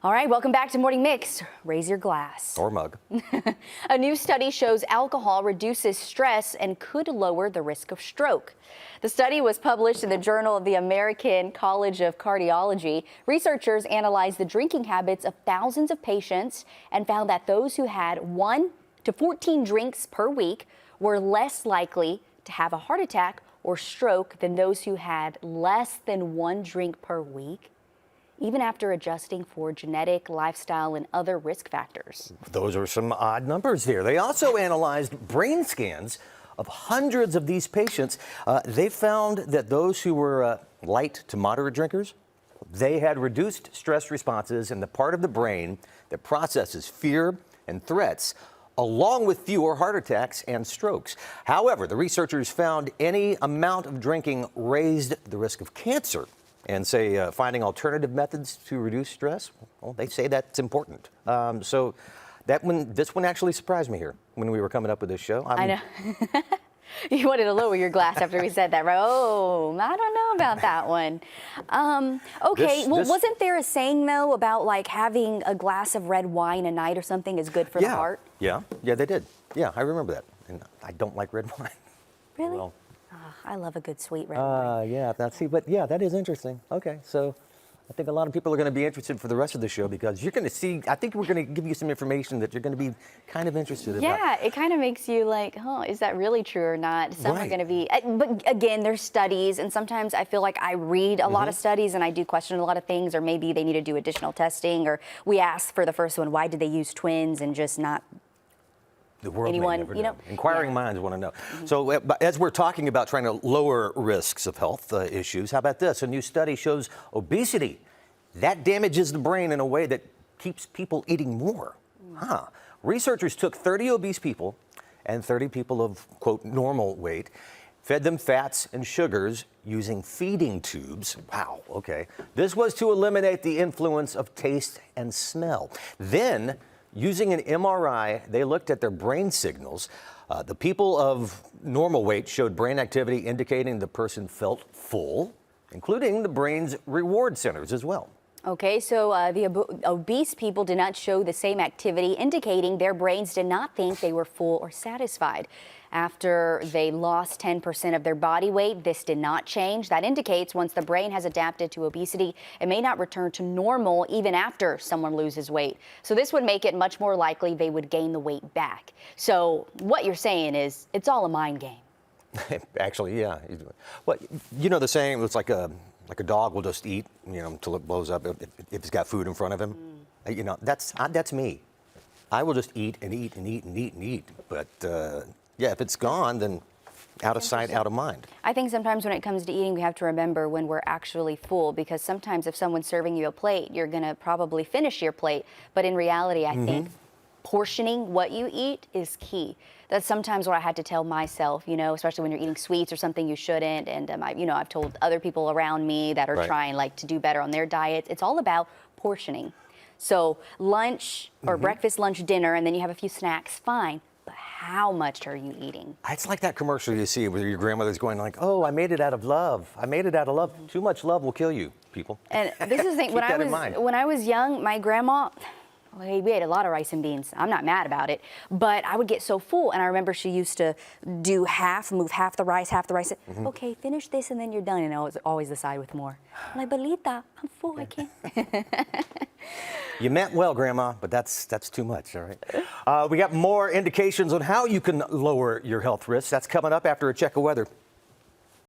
All right, welcome back to Morning Mix. Raise your glass. Or mug. A new study shows alcohol reduces stress and could lower the risk of stroke. The study was published in the Journal of the American College of Cardiology. Researchers analyzed the drinking habits of thousands of patients and found that those who had 1 to 14 drinks per week were less likely to have a heart attack or stroke than those who had less than 1 drink per week, even after adjusting for genetic, lifestyle, and other risk factors. Those are some odd numbers here. They also analyzed brain scans of hundreds of these patients. They found that those who were light to moderate drinkers, they had reduced stress responses in the part of the brain that processes fear and threats, along with fewer heart attacks and strokes. However, the researchers found any amount of drinking raised the risk of cancer. And say finding alternative methods to reduce stress, well, they say that's important. So this one actually surprised me here when we were coming up with this show. I know. You wanted to lower your glass after we said that, right? Oh, I don't know about that one. Okay, wasn't there a saying, though, about like having a glass of red wine a night or something is good for the heart? Yeah, they did. Yeah, I remember that. And I don't like red wine. Really? Well, I love a good sweet red wine. Yeah, that is interesting. Okay, so I think a lot of people are going to be interested for the rest of the show because you're going to see, I think we're going to give you some information that you're going to be kind of interested in. Yeah, it kind of makes you like, oh, is that really true or not? Some are going to be, but again, there's studies, and sometimes I feel like I read a lot of studies and I do question a lot of things, or maybe they need to do additional testing, or we asked for the first one, why did they use twins and just not the world anyone, may never know. Inquiring minds want to know. So as we're talking about trying to lower risks of health issues, how about this? A new study shows obesity, that damages the brain in a way that keeps people eating more. Researchers took 30 obese people and 30 people of, quote, normal weight, fed them fats and sugars using feeding tubes. Wow, okay. This was to eliminate the influence of taste and smell. Then, using an MRI, they looked at their brain signals. The people of normal weight showed brain activity indicating the person felt full, including the brain's reward centers as well. Okay, so the obese people did not show the same activity, indicating their brains did not think they were full or satisfied. After they lost 10% of their body weight, this did not change. That indicates once the brain has adapted to obesity, it may not return to normal even after someone loses weight. So this would make it much more likely they would gain the weight back. So what you're saying is it's all a mind game. Actually, yeah. Well, you know the saying, it's like a dog will just eat, until it blows up if it's got food in front of him. That's me. I will just eat and eat and eat and eat and eat. But yeah, if it's gone, then out of sight, out of mind. I think sometimes when it comes to eating, we have to remember when we're actually full, because sometimes if someone's serving you a plate, you're going to probably finish your plate. But in reality, I think portioning what you eat is key. That's sometimes what I had to tell myself, especially when you're eating sweets or something you shouldn't. And, I've told other people around me that are trying to do better on their diets. It's all about portioning. So lunch or breakfast, lunch, dinner, and then you have a few snacks, fine. But how much are you eating? It's like that commercial you see where your grandmother's going like, oh, I made it out of love. I made it out of love. Too much love will kill you, people. And this is the thing, when I was young, my grandma, we ate a lot of rice and beans. I'm not mad about it, but I would get so full. And I remember she used to do move half the rice. Okay, finish this and then you're done. And I was always the side with more. I'm like, Belita, I'm full, I can't. You meant well, Grandma, but that's too much, all right? We got more indications on how you can lower your health risks. That's coming up after a check of weather.